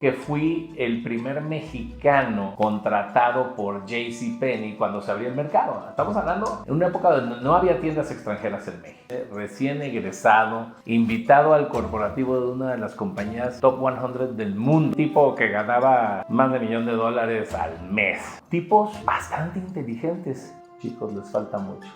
que fui el primer mexicano contratado por JCPenney cuando se abrió el mercado. Estamos hablando en una época donde no había tiendas extranjeras en México. Recién egresado, invitado al corporativo de una de las compañías top 100 del mundo. Tipo que ganaba más de $1 millón al mes. Tipos bastante inteligentes. Chicos, les falta mucho.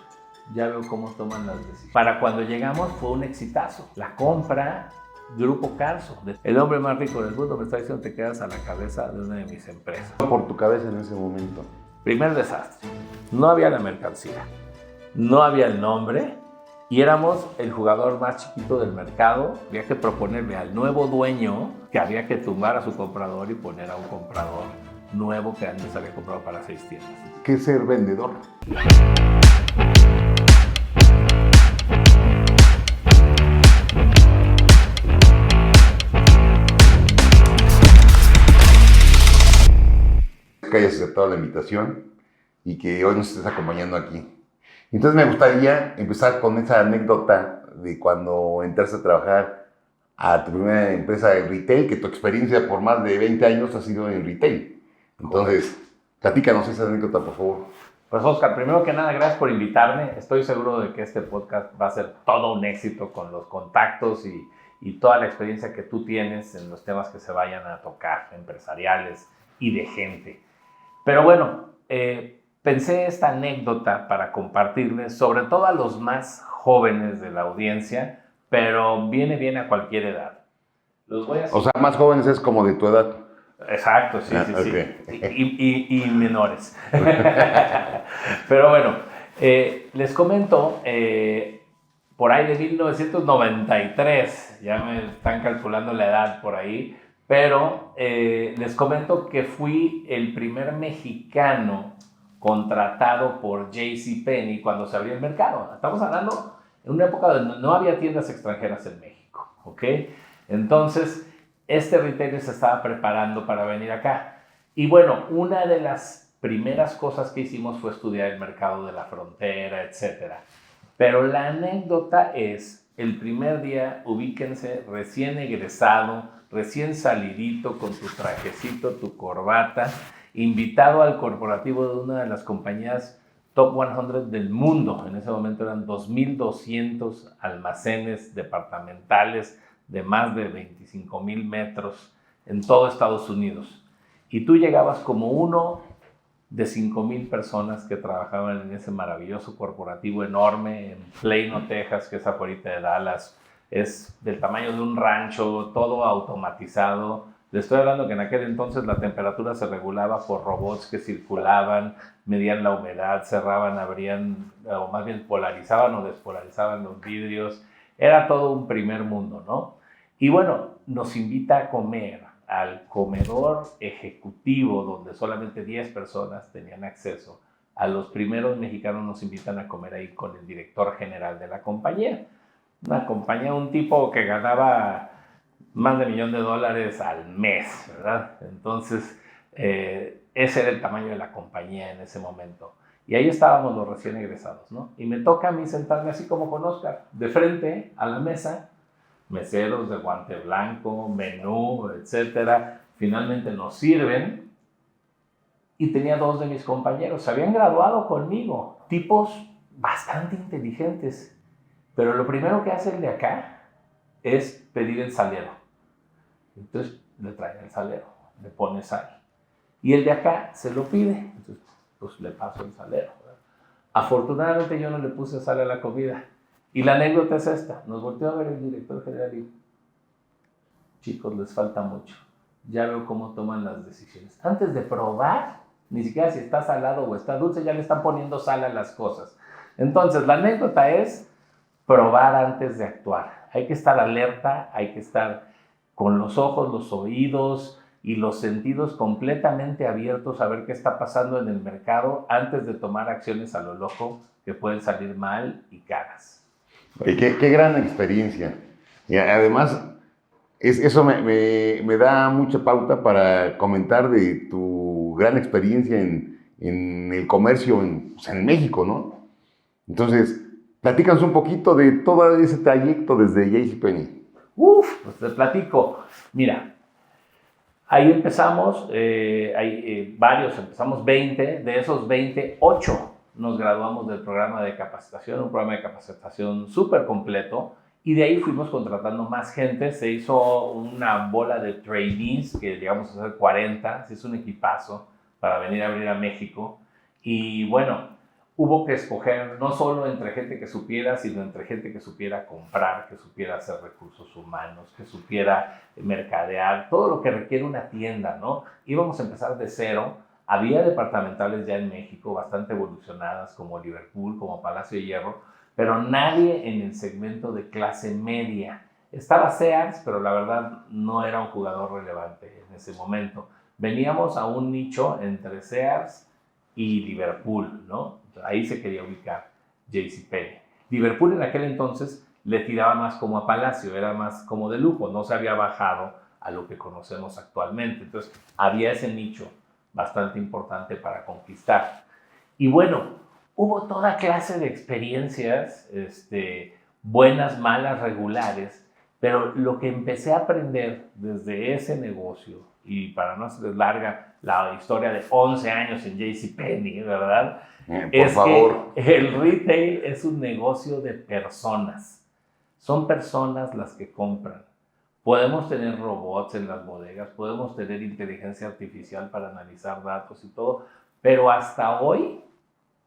Ya veo cómo toman las decisiones. Para cuando llegamos fue un exitazo. La compra, Grupo Carso, el hombre más rico del mundo, me está diciendo te quedas a la cabeza de una de mis empresas. Por tu cabeza en ese momento. Primer desastre. No había la mercancía, no había el nombre y éramos el jugador más chiquito del mercado. Había que proponerle al nuevo dueño que había que tumbar a su comprador y poner a un comprador nuevo que antes había comprado para 6 tiendas. ¿Qué es ser vendedor? Que hayas aceptado la invitación y que hoy nos estés acompañando aquí. Entonces me gustaría empezar con esa anécdota de cuando entraste a trabajar a tu primera empresa de retail, que tu experiencia por más de 20 años ha sido en retail. Entonces, platícanos esa anécdota, por favor. Pues Oscar, primero que nada, gracias por invitarme. Estoy seguro de que este podcast va a ser todo un éxito con los contactos y toda la experiencia que tú tienes en los temas que se vayan a tocar, empresariales y de gente. Pero bueno, pensé esta anécdota para compartirles, sobre todo a los más jóvenes de la audiencia, pero viene bien a cualquier edad. Los voy a O sea, más jóvenes es como de tu edad. Exacto, sí, sí, Okay. y menores. Pero bueno, les comento, por ahí de 1993, ya me están calculando la edad por ahí, pero les comento que fui el primer mexicano contratado por JCPenney cuando se abrió el mercado. Estamos hablando en una época donde no había tiendas extranjeras en México, ¿ok? Entonces, este retailer se estaba preparando para venir acá. Y bueno, una de las primeras cosas que hicimos fue estudiar el mercado de la frontera, etc. Pero la anécdota es, el primer día, ubíquense, recién egresado, recién salidito con tu trajecito, tu corbata, invitado al corporativo de una de las compañías top 100 del mundo. En ese momento eran 2,200 almacenes departamentales de más de 25,000 metros en todo Estados Unidos. Y tú llegabas como uno de 5,000 personas que trabajaban en ese maravilloso corporativo enorme en Plano, Texas, que es afuera de Dallas. Es del tamaño de un rancho, todo automatizado. Le estoy hablando que en aquel entonces la temperatura se regulaba por robots que circulaban, medían la humedad, cerraban, abrían, o más bien polarizaban o despolarizaban los vidrios. Era todo un primer mundo, ¿no? Y bueno, nos invita a comer al comedor ejecutivo donde solamente 10 personas tenían acceso. A los primeros mexicanos nos invitan a comer ahí con el director general de la compañía. Una compañía, un tipo que ganaba más de $1 millón al mes, ¿verdad? Entonces, ese era el tamaño de la compañía en ese momento. Y ahí estábamos los recién egresados, ¿no? Y me toca a mí sentarme así como con Oscar, de frente a la mesa, meseros de guante blanco, menú, etcétera. Finalmente nos sirven y tenía 2 de mis compañeros, se habían graduado conmigo, tipos bastante inteligentes. Pero lo primero que hace el de acá es pedir el salero. Entonces le traen el salero, le pone sal. Y el de acá se lo pide, entonces pues le paso el salero, ¿verdad? Afortunadamente yo no le puse sal a la comida. Y la anécdota es esta, nos volteó a ver el director general y chicos, les falta mucho. Ya veo cómo toman las decisiones. Antes de probar, ni siquiera si está salado o está dulce, ya le están poniendo sal a las cosas. Entonces la anécdota es probar antes de actuar. Hay que estar alerta, hay que estar con los ojos, los oídos y los sentidos completamente abiertos a ver qué está pasando en el mercado antes de tomar acciones a lo loco que pueden salir mal y caras. Qué gran experiencia. Y además, eso me da mucha pauta para comentar de tu gran experiencia en el comercio en México, ¿no? Entonces, platícanos un poquito de todo ese trayecto desde JCPenney. Pues te platico. Mira, Ahí empezamos, varios, empezamos 20, de esos 20, 8 nos graduamos del programa de capacitación, un programa de capacitación súper completo, y de ahí fuimos contratando más gente, se hizo una bola de trainees, que llegamos a ser 40, se hizo un equipazo para venir a abrir a México, y bueno, hubo que escoger no solo entre gente que supiera, sino entre gente que supiera comprar, que supiera hacer recursos humanos, que supiera mercadear, todo lo que requiere una tienda, ¿no? Íbamos a empezar de cero. Había departamentales ya en México bastante evolucionadas, como Liverpool, como Palacio de Hierro, pero nadie en el segmento de clase media. Estaba Sears, pero la verdad no era un jugador relevante en ese momento. Veníamos a un nicho entre Sears y Liverpool, ¿no? Ahí se quería ubicar JCPenney. Liverpool en aquel entonces le tiraba más como a Palacio, era más como de lujo, no se había bajado a lo que conocemos actualmente. Entonces había ese nicho bastante importante para conquistar. Y bueno, hubo toda clase de experiencias, buenas, malas, regulares, pero lo que empecé a aprender desde ese negocio, y para no hacerles larga la historia de 11 años en JCPenney, ¿verdad? Por favor. Que el retail es un negocio de personas. Son personas las que compran. Podemos tener robots en las bodegas, podemos tener inteligencia artificial para analizar datos y todo, pero hasta hoy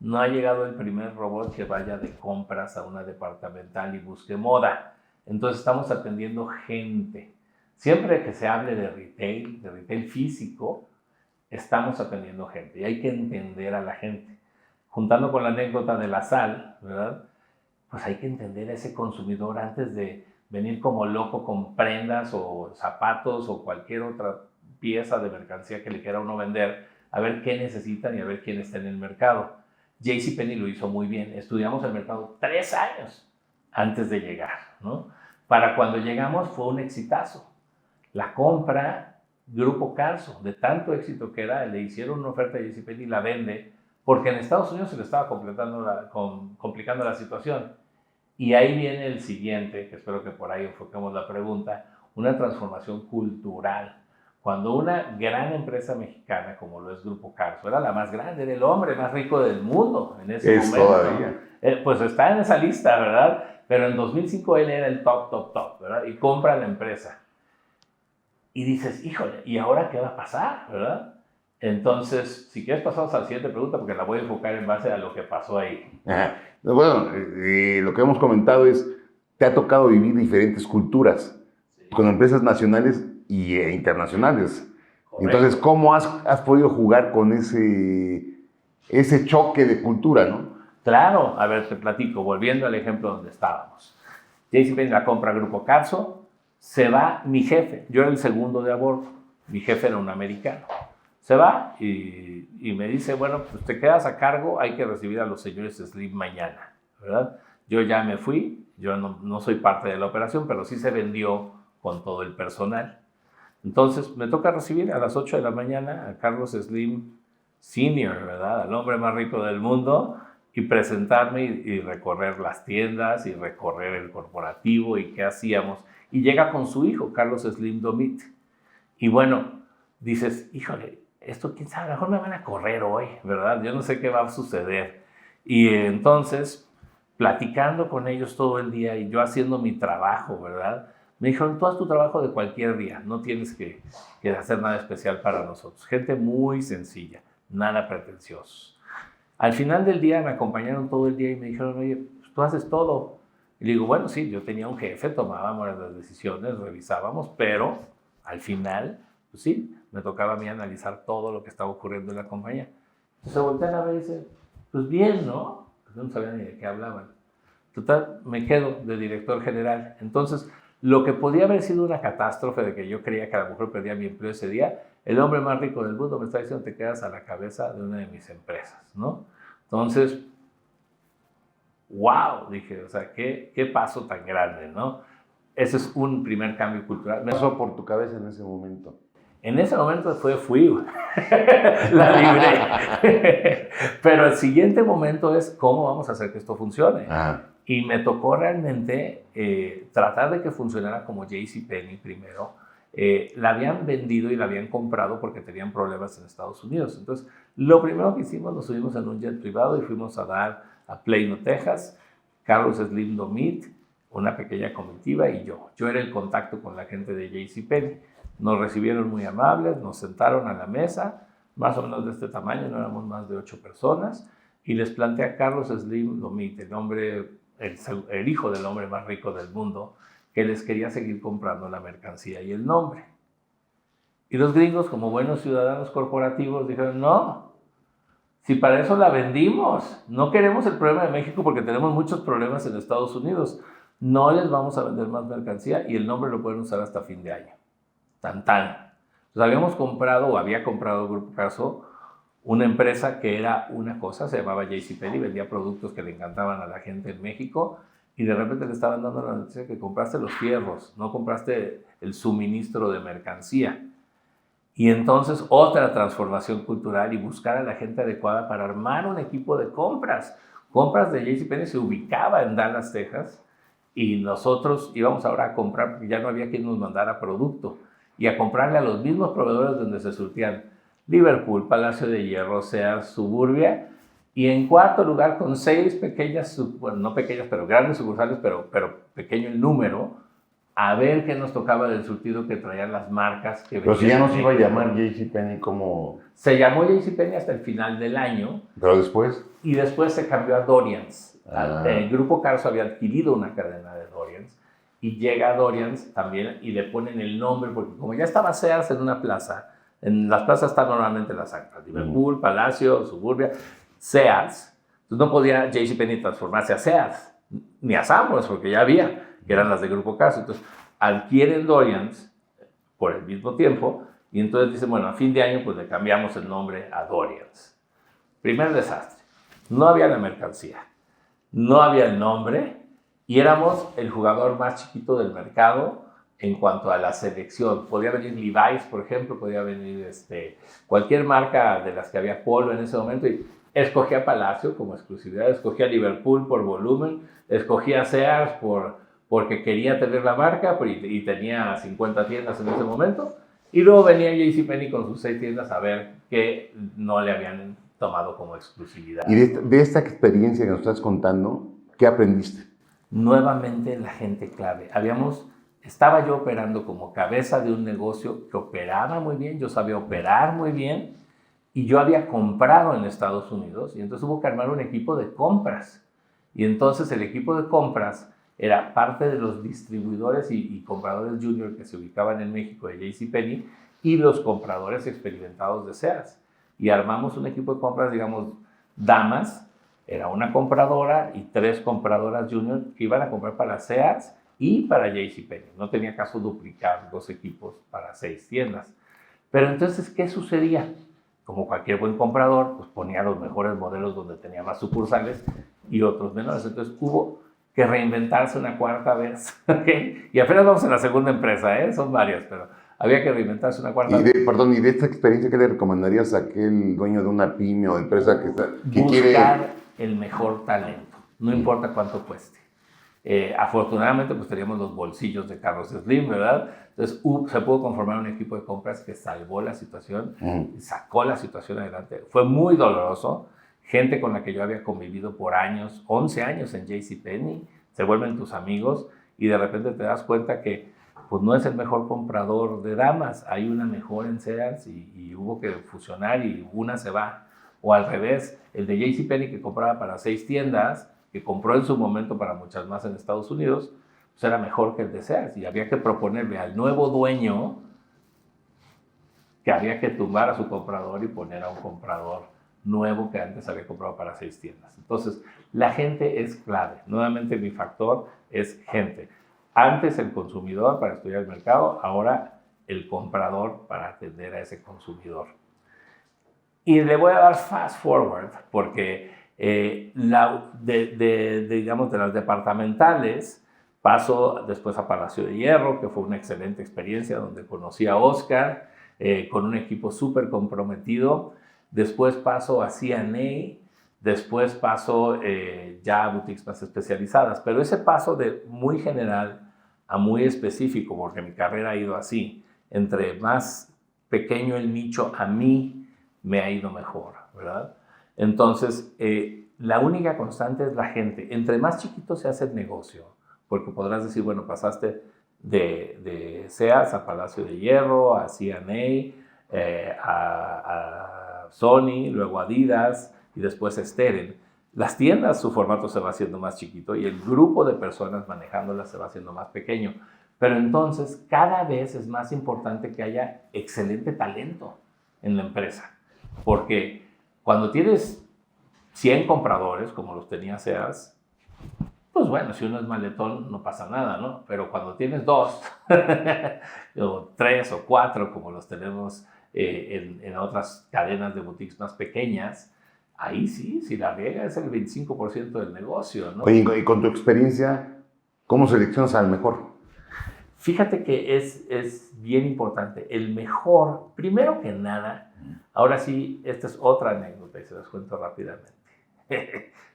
no ha llegado el primer robot que vaya de compras a una departamental y busque moda. Entonces estamos atendiendo gente. Siempre que se hable de retail físico, estamos atendiendo gente y hay que entender a la gente. Juntando con la anécdota de la sal, ¿verdad? Pues hay que entender a ese consumidor antes de venir como loco con prendas o zapatos o cualquier otra pieza de mercancía que le quiera uno vender, a ver qué necesitan y a ver quién está en el mercado. JCPenney lo hizo muy bien. Estudiamos el mercado 3 años antes de llegar, ¿no? Para cuando llegamos fue un exitazo. La compra, Grupo Carso, de tanto éxito que era, le hicieron una oferta a JCPenney y la vende, porque en Estados Unidos se le estaba complicando la situación. Y ahí viene el siguiente, que espero que por ahí enfoquemos la pregunta, una transformación cultural. Cuando una gran empresa mexicana, como lo es Grupo Carso, era la más grande, era el hombre más rico del mundo en ese momento. Todavía. Pues está en esa lista, ¿verdad? Pero en 2005 él era el top, ¿verdad? Y compra la empresa. Y dices, híjole, ¿y ahora qué va a pasar, verdad? Entonces, si quieres pasamos a la siguiente pregunta, porque la voy a enfocar en base a lo que pasó ahí. Ajá. Bueno, lo que hemos comentado es, te ha tocado vivir diferentes culturas, sí, con empresas nacionales e internacionales. Correcto. Entonces, ¿cómo has podido jugar con ese choque de cultura, no? Claro, a ver, te platico, volviendo al ejemplo donde estábamos. JCPenney la compra Grupo Carso, se va mi jefe, yo era el segundo de a bordo, mi jefe era un americano. Se va y me dice, bueno, pues te quedas a cargo, hay que recibir a los señores Slim mañana, ¿verdad? Yo ya me fui, yo no soy parte de la operación, pero sí se vendió con todo el personal. Entonces me toca recibir a las 8 de la mañana a Carlos Slim Sr., ¿verdad? Al hombre más rico del mundo, y presentarme y recorrer las tiendas y recorrer el corporativo y qué hacíamos. Y llega con su hijo, Carlos Slim Domit. Y bueno, dices, híjole, esto quién sabe, a lo mejor me van a correr hoy, ¿verdad? Yo no sé qué va a suceder. Y entonces, platicando con ellos todo el día y yo haciendo mi trabajo, ¿verdad? Me dijeron, tú haz tu trabajo de cualquier día, no tienes que hacer nada especial para nosotros. Gente muy sencilla, nada pretenciosos. Al final del día me acompañaron todo el día y me dijeron, oye, pues tú haces todo. Y le digo, bueno, sí, yo tenía un jefe, tomábamos las decisiones, revisábamos, pero al final, pues sí, me tocaba a mí analizar todo lo que estaba ocurriendo en la compañía. Entonces se voltean a ver y dicen, pues bien, ¿no? Pues no sabían ni de qué hablaban. Total, me quedo de director general. Entonces, lo que podía haber sido una catástrofe de que yo creía que a lo mejor perdía mi empleo ese día, el hombre más rico del mundo me está diciendo, te quedas a la cabeza de una de mis empresas, ¿no? Entonces, wow, dije, o sea, qué paso tan grande, ¿no? Ese es un primer cambio cultural. ¿Qué pasó por tu cabeza en ese momento? En ese momento fui, la libré. Pero el siguiente momento es cómo vamos a hacer que esto funcione. Ah. Y me tocó realmente tratar de que funcionara como JCPenney primero, la habían vendido y la habían comprado porque tenían problemas en Estados Unidos. Entonces, lo primero que hicimos, nos subimos en un jet privado y fuimos a dar a Plano, Texas, Carlos Slim Domit, una pequeña comitiva y yo. Yo era el contacto con la gente de JCPenney. Nos recibieron muy amables, nos sentaron a la mesa, más o menos de este tamaño, no éramos más de 8 personas, y les planteé a Carlos Slim Domit, el hijo del hombre más rico del mundo, que les quería seguir comprando la mercancía y el nombre. Y los gringos, como buenos ciudadanos corporativos, dijeron, no, si para eso la vendimos, no queremos el problema de México porque tenemos muchos problemas en Estados Unidos, no les vamos a vender más mercancía y el nombre lo pueden usar hasta fin de año. Tan tan. Entonces habíamos comprado, o había comprado el Grupo Carso, una empresa que era una cosa, se llamaba JCPenney, vendía productos que le encantaban a la gente en México, y de repente le estaban dando la noticia que compraste los fierros, no compraste el suministro de mercancía. Y entonces otra transformación cultural y buscar a la gente adecuada para armar un equipo de compras. Compras de JCPenney se ubicaba en Dallas, Texas, y nosotros íbamos ahora a comprar, porque ya no había quien nos mandara producto, y a comprarle a los mismos proveedores donde se surtían Liverpool, Palacio de Hierro, Sears, Suburbia, y en cuarto lugar con 6 pequeñas, bueno, no pequeñas, pero grandes sucursales, pero pequeño el número, a ver qué nos tocaba del surtido que traían las marcas. Pero si ya no se iba a llamar JCPenney como... Se llamó JCPenney hasta el final del año. Pero después... Y después se cambió a Dorians. El Grupo Carso había adquirido una cadena de Dorians y llega a Dorians también y le ponen el nombre, porque como ya estaba Sears en una plaza, en las plazas están normalmente las actas, Liverpool, Palacio, Suburbia, Sears, entonces no podía JCPenney transformarse a Sears, ni a Sanborns, porque ya había, que eran las de Grupo Carso. Entonces adquieren Dorians por el mismo tiempo y entonces dicen, bueno, a fin de año pues le cambiamos el nombre a Dorians. Primer desastre, no había la mercancía, no había el nombre y éramos el jugador más chiquito del mercado en cuanto a la selección. Podía venir Levi's, por ejemplo, podía venir cualquier marca de las que había Polo en ese momento y escogía Palacio como exclusividad, escogía Liverpool por volumen, escogía Sears porque quería tener la marca y tenía 50 tiendas en ese momento. Y luego venía JCPenney con sus 6 tiendas a ver que no le habían tomado como exclusividad. Y de esta experiencia que nos estás contando, ¿qué aprendiste? Nuevamente la gente clave. Estaba yo operando como cabeza de un negocio que operaba muy bien, yo sabía operar muy bien y yo había comprado en Estados Unidos y entonces hubo que armar un equipo de compras. Y entonces el equipo de compras era parte de los distribuidores y compradores junior que se ubicaban en México de JCPenney y los compradores experimentados de Sears. Y armamos un equipo de compras, digamos, damas, era una compradora y 3 compradoras junior que iban a comprar para Sears y para JCPenney. No tenía caso duplicar 2 equipos para 6 tiendas. Pero entonces, ¿qué sucedía? Como cualquier buen comprador, pues ponía los mejores modelos donde tenía más sucursales y otros menores. Entonces hubo que reinventarse una cuarta vez. ¿Okay? Y apenas vamos en la segunda empresa, ¿eh? Son varias, pero había que reinventarse una cuarta vez. Perdón, ¿y de esta experiencia qué le recomendarías a aquel dueño de una pyme o empresa que Buscar quiere... el mejor talento, no importa cuánto cueste. Afortunadamente, pues teníamos los bolsillos de Carlos Slim, ¿verdad? Entonces, se pudo conformar un equipo de compras que salvó la situación, sacó la situación adelante. Fue muy doloroso. Gente con la que yo había convivido por años, 11 años en JCPenney, se vuelven tus amigos y de repente te das cuenta que pues no es el mejor comprador de damas, hay una mejor en Sears y hubo que fusionar y una se va. O al revés, el de JCPenney que compraba para 6 tiendas, que compró en su momento para muchas más en Estados Unidos, pues era mejor que el de Sears y había que proponerle al nuevo dueño que había que tumbar a su comprador y poner a un comprador nuevo que antes había comprado para 6 tiendas. Entonces, la gente es clave. Nuevamente, mi factor es gente. Antes el consumidor para estudiar el mercado, ahora el comprador para atender a ese consumidor. Y le voy a dar fast forward porque digamos, de las departamentales paso después a Palacio de Hierro, que fue una excelente experiencia donde conocí a Oscar con un equipo súper comprometido. Después paso a C&A, después paso ya a boutiques más especializadas. Pero ese paso de muy general a muy específico, porque mi carrera ha ido así, entre más pequeño el nicho, a mí me ha ido mejor, ¿verdad? Entonces, la única constante es la gente. Entre más chiquito se hace el negocio, porque podrás decir, bueno, pasaste de Sears a Palacio de Hierro, a C&A, a Sony, luego Adidas y después Steren. Las tiendas, su formato se va haciendo más chiquito y el grupo de personas manejándolas se va haciendo más pequeño. Pero entonces cada vez es más importante que haya excelente talento en la empresa. Porque cuando tienes 100 compradores, como los tenía Sears, pues bueno, si uno es maletón no pasa nada, ¿no? Pero cuando tienes 2, o 3 o 4, como los tenemos en otras cadenas de boutiques más pequeñas, ahí sí, si la riega es el 25% del negocio, ¿no? Oye, y con tu experiencia, ¿cómo seleccionas al mejor? Fíjate que es bien importante. El mejor, primero que nada, ahora sí, esta es otra anécdota y se las cuento rápidamente.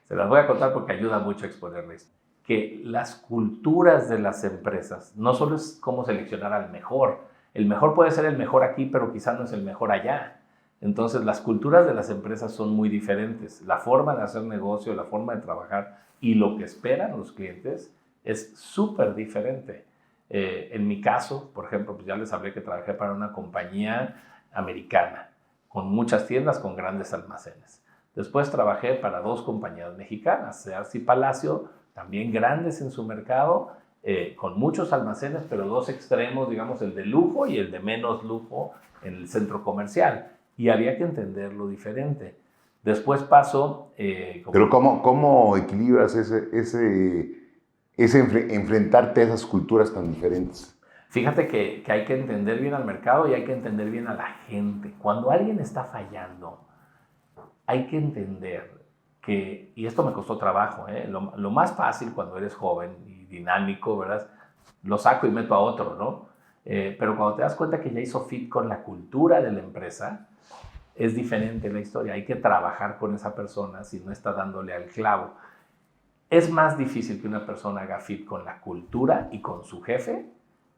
Se las voy a contar porque ayuda mucho a exponerles. Que las culturas de las empresas no solo es cómo seleccionar al mejor. El mejor puede ser el mejor aquí, pero quizá no es el mejor allá. Entonces, las culturas de las empresas son muy diferentes. La forma de hacer negocio, la forma de trabajar y lo que esperan los clientes es súper diferente. En mi caso, por ejemplo, pues ya les hablé que trabajé para una compañía americana, con muchas tiendas, con grandes almacenes. Después trabajé para 2 compañías mexicanas, Sears y Palacio, también grandes en su mercado, con muchos almacenes, pero 2 extremos, digamos, el de lujo y el de menos lujo en el centro comercial. Y había que entenderlo diferente. Después paso... Pero ¿cómo equilibras enfrentarte a esas culturas tan diferentes? Fíjate que hay que entender bien al mercado y hay que entender bien a la gente. Cuando alguien está fallando, hay que entender que, y esto me costó trabajo, lo más fácil cuando eres joven y dinámico, ¿verdad? Lo saco y meto a otro, ¿no? Pero cuando te das cuenta que ya hizo fit con la cultura de la empresa, es diferente la historia. Hay que trabajar con esa persona si no está dándole al clavo. Es más difícil que una persona haga fit con la cultura y con su jefe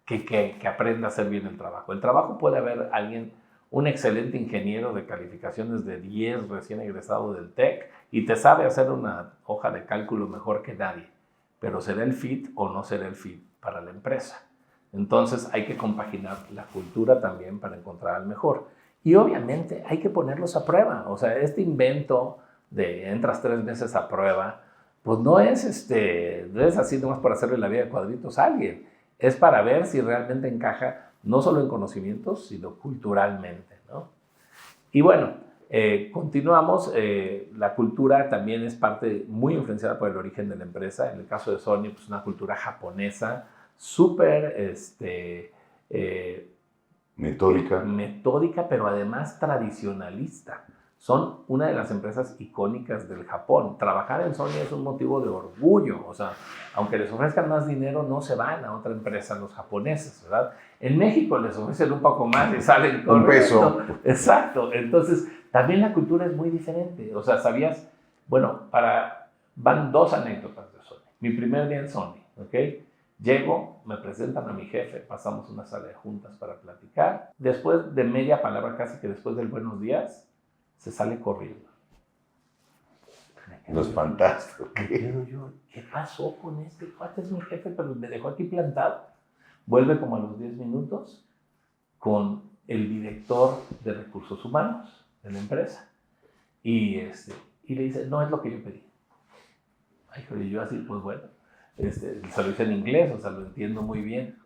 que aprenda a hacer bien el trabajo. El trabajo puede haber alguien, un excelente ingeniero de calificaciones de 10, recién egresado del TEC, y te sabe hacer una hoja de cálculo mejor que nadie, pero ¿será el fit o no será el fit para la empresa? Entonces hay que compaginar la cultura también para encontrar al mejor. Y obviamente hay que ponerlos a prueba. O sea, este invento de entras 3 meses a prueba, pues no es así nomás por hacerle la vida de cuadritos a alguien. Es para ver si realmente encaja no solo en conocimientos, sino culturalmente, ¿no? Y bueno, continuamos. La cultura también es parte muy influenciada por el origen de la empresa. En el caso de Sony, pues una cultura japonesa súper metódica, pero además tradicionalista. Son una de las empresas icónicas del Japón. Trabajar en Sony es un motivo de orgullo. O sea, aunque les ofrezcan más dinero, no se van a otra empresa los japoneses, ¿verdad? En México les ofrecen un poco más y salen con un peso. Exacto. Entonces, también la cultura es muy diferente. O sea, ¿sabías? Bueno, van 2 anécdotas de Sony. Mi primer día en Sony, ¿ok? Llego, me presentan a mi jefe, pasamos una sala de juntas para platicar. Después de media palabra, casi que después del buenos días, se sale corriendo. Lo espantaste. ¿Qué pasó con este cuate? Es mi jefe, pero me dejó aquí plantado. Vuelve como a los 10 minutos con el director de recursos humanos de la empresa. Y le dice, no es lo que yo pedí. Ay, y yo así, pues bueno, se lo hice en inglés, o sea, lo entiendo muy bien.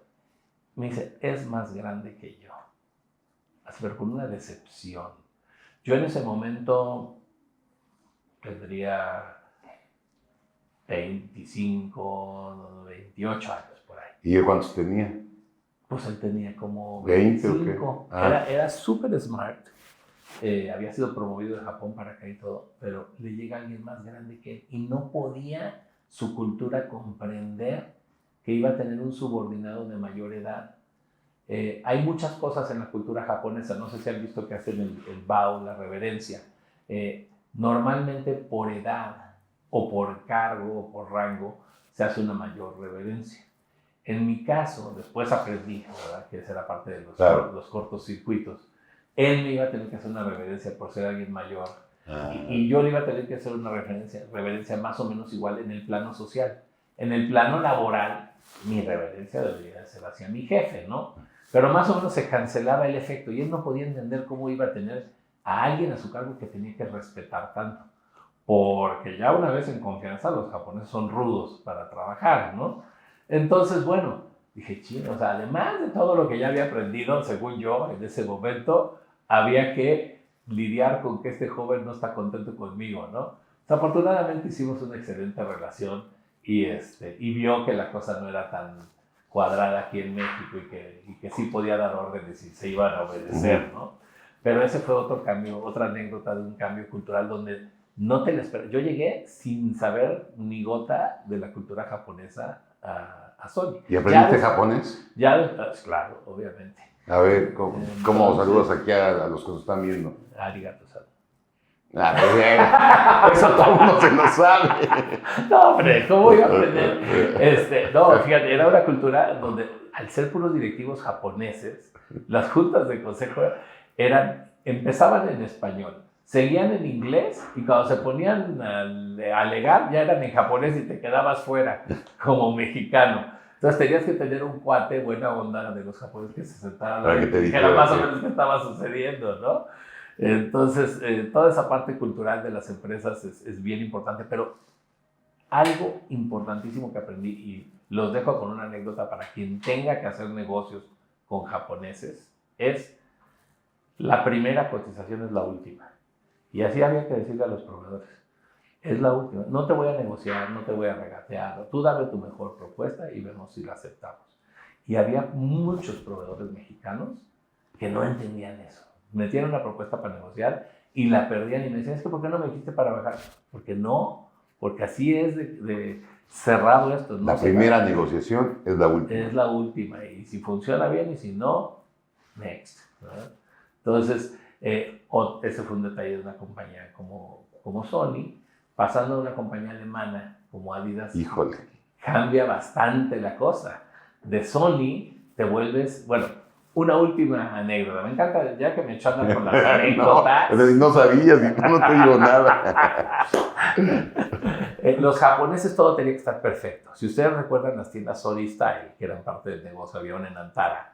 Me dice, es más grande que yo. Así, pero con una decepción. Yo en ese momento tendría 25, 28 años por ahí. ¿Y yo cuántos tenía? Pues él tenía como 20 25. ¿o qué? Era súper smart. Había sido promovido de Japón para acá y todo, pero le llega alguien más grande que él y no podía su cultura comprender que iba a tener un subordinado de mayor edad. Hay muchas cosas en la cultura japonesa, no sé si han visto que hacen el bow, la reverencia. Normalmente por edad o por cargo o por rango se hace una mayor reverencia. En mi caso, después aprendí, ¿verdad? Que esa era parte de Claro. los cortocircuitos. Él me iba a tener que hacer una reverencia por ser alguien mayor. Ah. Y yo le iba a tener que hacer una reverencia más o menos igual en el plano social. En el plano laboral, mi reverencia debería ser hacia mi jefe, ¿no? Pero más o menos se cancelaba el efecto y él no podía entender cómo iba a tener a alguien a su cargo que tenía que respetar tanto. Porque ya una vez en confianza los japoneses son rudos para trabajar, ¿no? Entonces, bueno, dije, chino, o sea, además de todo lo que ya había aprendido, según yo, en ese momento, había que lidiar con que este joven no está contento conmigo, ¿no? Afortunadamente hicimos una excelente relación y vio que la cosa no era tan cuadrada aquí en México y que sí podía dar órdenes y se iban a obedecer, ¿no? Pero ese fue otro cambio, otra anécdota de un cambio cultural donde no te lo esperaba. Yo llegué sin saber ni gota de la cultura japonesa a Sony. ¿Y aprendiste japonés? Ya, claro, obviamente. A ver, ¿cómo saludas aquí a los que nos están viendo? Arigato, san. Eso todo el mundo se lo sabe. No, hombre, ¿cómo iba a aprender? No, fíjate, era una cultura donde, al ser puros directivos japoneses, las juntas de consejo empezaban en español, seguían en inglés y cuando se ponían a alegar ya eran en japonés y te quedabas fuera como mexicano. Entonces tenías que tener un cuate buena onda de los japoneses que se sentaran para que te dijera más o menos qué estaba sucediendo, ¿no? Entonces, toda esa parte cultural de las empresas es bien importante, pero algo importantísimo que aprendí, y los dejo con una anécdota para quien tenga que hacer negocios con japoneses, es la primera cotización es la última. Y así había que decirle a los proveedores, es la última, no te voy a negociar, no te voy a regatear, tú dame tu mejor propuesta y vemos si la aceptamos. Y había muchos proveedores mexicanos que no entendían eso. Metían una propuesta para negociar y la perdían y me decían, es que ¿por qué no me dijiste para bajar? Porque no, porque así es de cerrado esto. No la primera negociación es la última. Es la última y si funciona bien y si no, next, ¿verdad? Entonces, ese fue un detalle de una compañía como Sony, pasando a una compañía alemana como Adidas. Híjole. Cambia bastante la cosa. De Sony te vuelves, bueno, una última anécdota. Me encanta, ya que me echan con las anécdotas. No sabías y no te digo nada. Los japoneses todo tenía que estar perfecto. Si ustedes recuerdan las tiendas Sony Style, que eran parte del negocio, había una en Antara.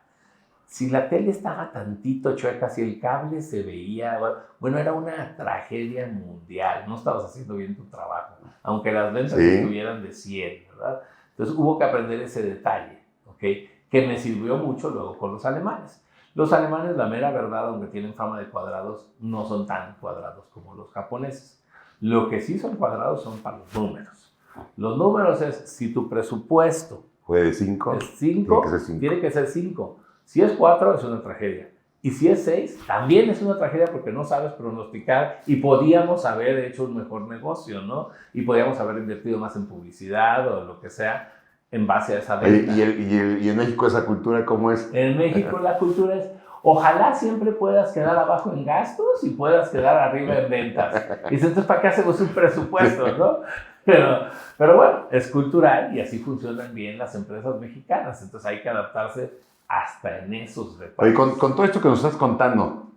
Si la tele estaba tantito chueca, si el cable se veía, bueno, era una tragedia mundial. No estabas haciendo bien tu trabajo, aunque las ventas estuvieran de 100, ¿verdad? Entonces hubo que aprender ese detalle, ¿ok? Que me sirvió mucho luego con los alemanes. Los alemanes, la mera verdad, aunque tienen fama de cuadrados, no son tan cuadrados como los japoneses. Lo que sí son cuadrados son para los números. Los números es, si tu presupuesto fue de 5, es 5, tiene que ser 5. Si es 4, es una tragedia. Y si es 6, también es una tragedia porque no sabes pronosticar y podíamos haber hecho un mejor negocio, ¿no? Y podíamos haber invertido más en publicidad o lo que sea en base a esa venta. ¿Y en México esa cultura cómo es? En México la cultura es, ojalá siempre puedas quedar abajo en gastos y puedas quedar arriba en ventas. Y entonces, ¿para qué hacemos un presupuesto, no? Pero bueno, es cultural y así funcionan bien las empresas mexicanas. Entonces hay que adaptarse hasta en esos detalles. Oye, con todo esto que nos estás contando,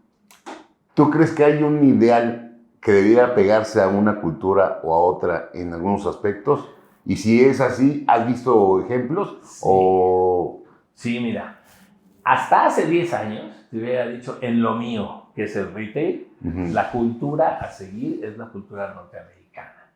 ¿tú crees que hay un ideal que debiera pegarse a una cultura o a otra en algunos aspectos? Y si es así, ¿has visto ejemplos? Sí, sí, mira, hasta hace 10 años te hubiera dicho en lo mío, que es el retail, la cultura a seguir es la cultura norteamericana.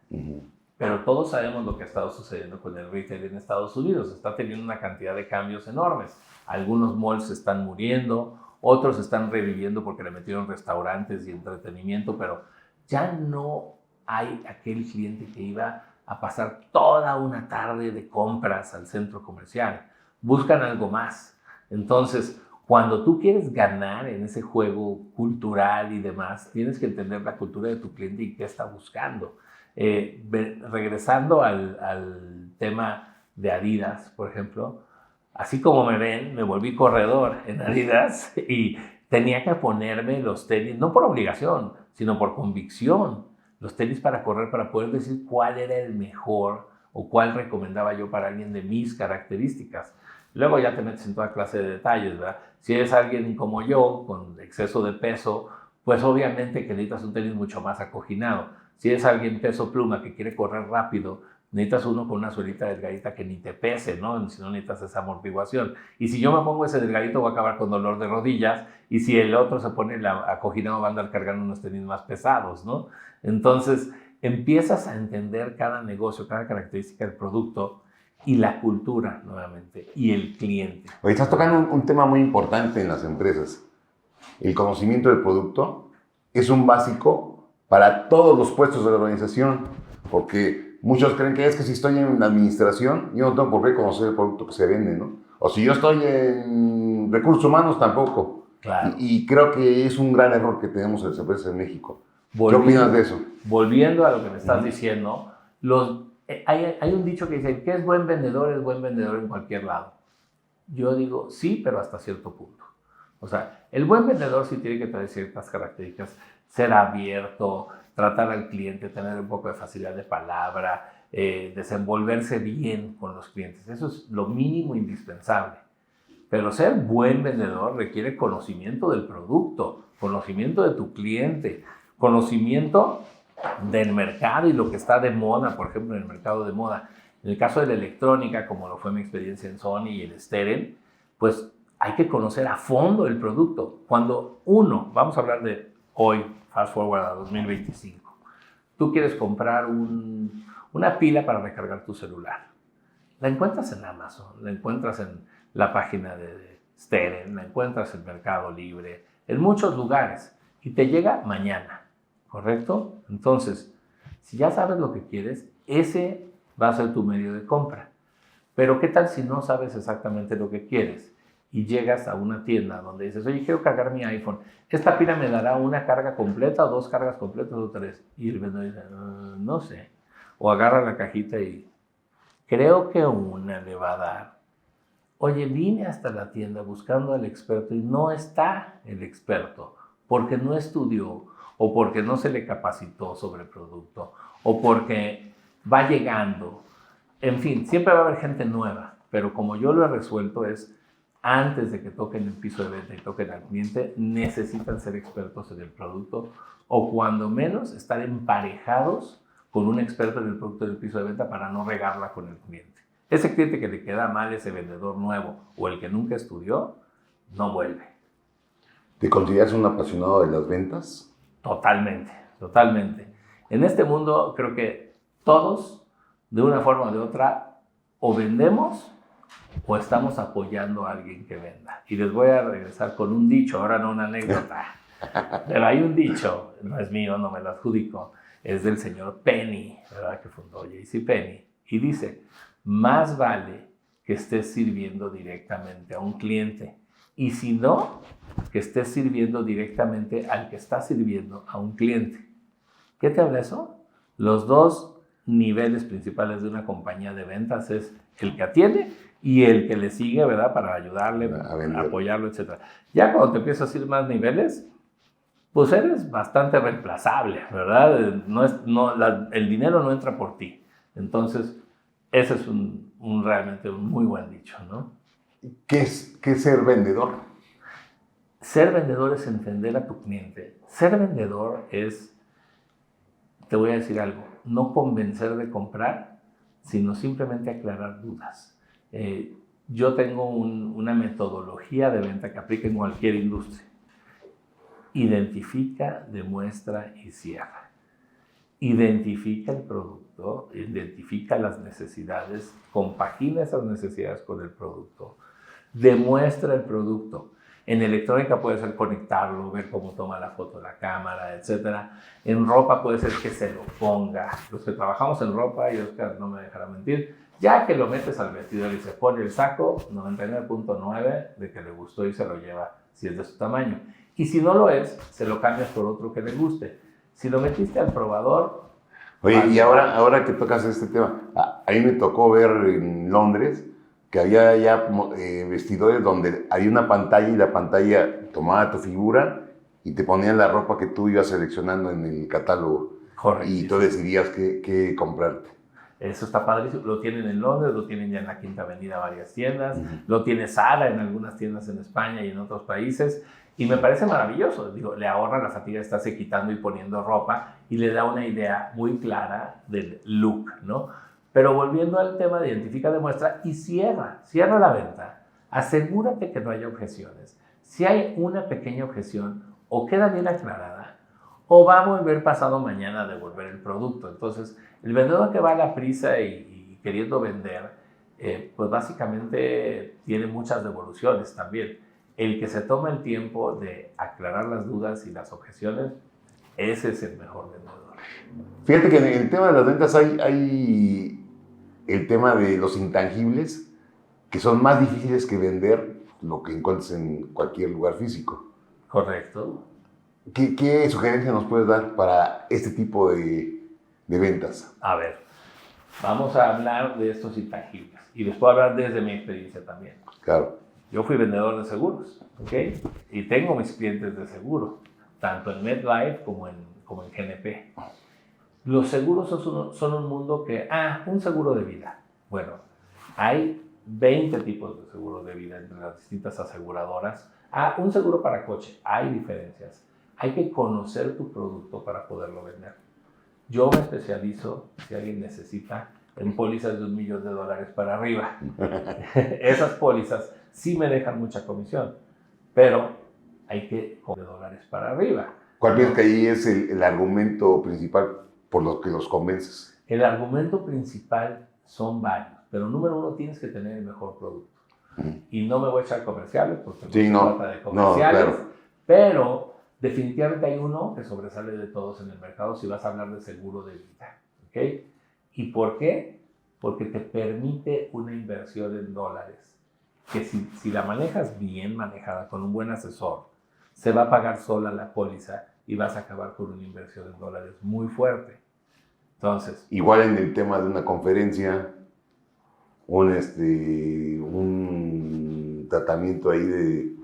Pero todos sabemos lo que ha estado sucediendo con el retail en Estados Unidos. Está teniendo una cantidad de cambios enormes. Algunos malls se están muriendo, otros se están reviviendo porque le metieron restaurantes y entretenimiento, pero ya no hay aquel cliente que iba a pasar toda una tarde de compras al centro comercial. Buscan algo más. Entonces, cuando tú quieres ganar en ese juego cultural y demás, tienes que entender la cultura de tu cliente y qué está buscando. Regresando al tema de Adidas, por ejemplo, así como me ven, me volví corredor en Adidas y tenía que ponerme los tenis, no por obligación, sino por convicción, los tenis para correr, para poder decir cuál era el mejor o cuál recomendaba yo para alguien de mis características. Luego ya te metes en toda clase de detalles, ¿verdad? Si eres alguien como yo, con exceso de peso, pues obviamente que necesitas un tenis mucho más acoginado. Si eres alguien peso pluma que quiere correr rápido, necesitas uno con una suelita delgadita que ni te pese, ¿no? Si no necesitas esa amortiguación. Y si yo me pongo ese delgadito, voy a acabar con dolor de rodillas. Y si el otro se pone acoginado, va a andar cargando unos tenis más pesados, ¿no? Entonces, empiezas a entender cada negocio, cada característica del producto y la cultura, nuevamente, y el cliente. Oye, estás tocando un tema muy importante en las empresas. El conocimiento del producto es un básico para todos los puestos de la organización, porque muchos creen que es que si estoy en la administración, yo no tengo por qué conocer el producto que se vende, ¿no? O si yo estoy en recursos humanos, tampoco. Claro. Y creo que es un gran error que tenemos en las empresas en México. ¿Qué opinas de eso? Volviendo a lo que me estás diciendo, hay un dicho que dice, ¿qué es buen vendedor? Es buen vendedor en cualquier lado. Yo digo, sí, pero hasta cierto punto. O sea, el buen vendedor sí tiene que tener ciertas características, ser abierto, tratar al cliente, tener un poco de facilidad de palabra, desenvolverse bien con los clientes. Eso es lo mínimo indispensable. Pero ser buen vendedor requiere conocimiento del producto, conocimiento de tu cliente, conocimiento del mercado y lo que está de moda, por ejemplo, en el mercado de moda. En el caso de la electrónica, como lo fue mi experiencia en Sony y el Steren, pues hay que conocer a fondo el producto. Cuando vamos a hablar de hoy, fast forward a 2025, tú quieres comprar una pila para recargar tu celular. La encuentras en Amazon, la encuentras en la página de Steren, la encuentras en Mercado Libre, en muchos lugares, y te llega mañana, ¿correcto? Entonces, si ya sabes lo que quieres, ese va a ser tu medio de compra. Pero ¿qué tal si no sabes exactamente lo que quieres? Y llegas a una tienda donde dices, oye, quiero cargar mi iPhone. ¿Esta pila me dará una carga completa o 2 cargas completas o 3? Y el vendedor dice, no sé. O agarra la cajita y creo que una le va a dar. Oye, vine hasta la tienda buscando al experto y no está el experto porque no estudió o porque no se le capacitó sobre el producto o porque va llegando. En fin, siempre va a haber gente nueva, pero como yo lo he resuelto es, antes de que toquen el piso de venta y toquen al cliente, necesitan ser expertos en el producto o cuando menos estar emparejados con un experto en el producto del piso de venta para no regarla con el cliente. Ese cliente que le queda mal, ese vendedor nuevo o el que nunca estudió, no vuelve. ¿Te consideras un apasionado de las ventas? Totalmente, totalmente. En este mundo creo que todos, de una forma o de otra, o vendemos o estamos apoyando a alguien que venda. Y les voy a regresar con un dicho, ahora no una anécdota, pero hay un dicho, no es mío, no me lo adjudico, es del señor Penny, ¿verdad? Que fundó JCPenney, y dice, más vale que estés sirviendo directamente a un cliente, y si no, que estés sirviendo directamente al que está sirviendo a un cliente. ¿Qué te habla eso? Los dos niveles principales de una compañía de ventas es el que atiende y el que le sigue, ¿verdad? Para ayudarle, a apoyarlo, etc. Ya cuando te empiezas a ir más niveles, pues eres bastante reemplazable, ¿verdad? El dinero no entra por ti. Entonces, ese es realmente un muy buen dicho, ¿no? ¿Qué es ser vendedor? Ser vendedor es entender a tu cliente. Ser vendedor es, te voy a decir algo, no convencer de comprar, sino simplemente aclarar dudas. Yo tengo una metodología de venta que aplica en cualquier industria. Identifica, demuestra y cierra. Identifica el producto, identifica las necesidades, compagina esas necesidades con el producto, demuestra el producto. En electrónica puede ser conectarlo, ver cómo toma la foto la cámara, etc. En ropa puede ser que se lo ponga. Los que trabajamos en ropa, y Oscar no me dejará mentir, ya que lo metes al vestidor y se pone el saco, 99.9 de que le gustó y se lo lleva si es de su tamaño. Y si no lo es, se lo cambias por otro que le guste. Si lo metiste al probador... Oye, y ahora que tocas este tema, a mí me tocó ver en Londres que había ya vestidores donde había una pantalla y la pantalla tomaba tu figura y te ponían la ropa que tú ibas seleccionando en el catálogo. Correcto. Y tú decidías qué comprarte. Eso está padrísimo. Lo tienen en Londres, lo tienen ya en la Quinta Avenida varias tiendas, lo tiene Zara en algunas tiendas en España y en otros países. Y me parece maravilloso. Digo, le ahorra la fatiga de estarse quitando y poniendo ropa y le da una idea muy clara del look, ¿no? Pero volviendo al tema de identifica, demuestra y cierra la venta. Asegúrate que no haya objeciones. Si hay una pequeña objeción, o queda bien aclarada, o va a volver pasado mañana a devolver el producto. Entonces, el vendedor que va a la prisa y queriendo vender, pues básicamente tiene muchas devoluciones también. El que se toma el tiempo de aclarar las dudas y las objeciones, ese es el mejor vendedor. Fíjate que en el tema de las ventas hay el tema de los intangibles, que son más difíciles que vender lo que encuentres en cualquier lugar físico. Correcto. ¿Qué sugerencia nos puedes dar para este tipo de ventas? A ver, vamos a hablar de estos intangibles y les puedo hablar desde mi experiencia también. Claro. Yo fui vendedor de seguros, ¿ok? Y tengo mis clientes de seguro, tanto en MetLife como en GNP. Los seguros son un mundo que, un seguro de vida. Bueno, hay 20 tipos de seguros de vida entre las distintas aseguradoras. Un seguro para coche, hay diferencias. Hay que conocer tu producto para poderlo vender. Yo me especializo, si alguien necesita, en pólizas de $1 millón para arriba. Esas pólizas sí me dejan mucha comisión, pero hay que de dólares para arriba. ¿Cuál piensas que ahí es el argumento principal por lo que los convences? El argumento principal son varios, pero número uno, tienes que tener el mejor producto. Y no me voy a echar comerciales porque no se trata de comerciales, claro. Pero definitivamente hay uno que sobresale de todos en el mercado si vas a hablar de seguro de vida. ¿Okay? ¿Y por qué? Porque te permite una inversión en dólares, que si la manejas bien manejada con un buen asesor, se va a pagar sola la póliza y vas a acabar con una inversión en dólares muy fuerte. Entonces, igual en el tema de una conferencia, un tratamiento ahí de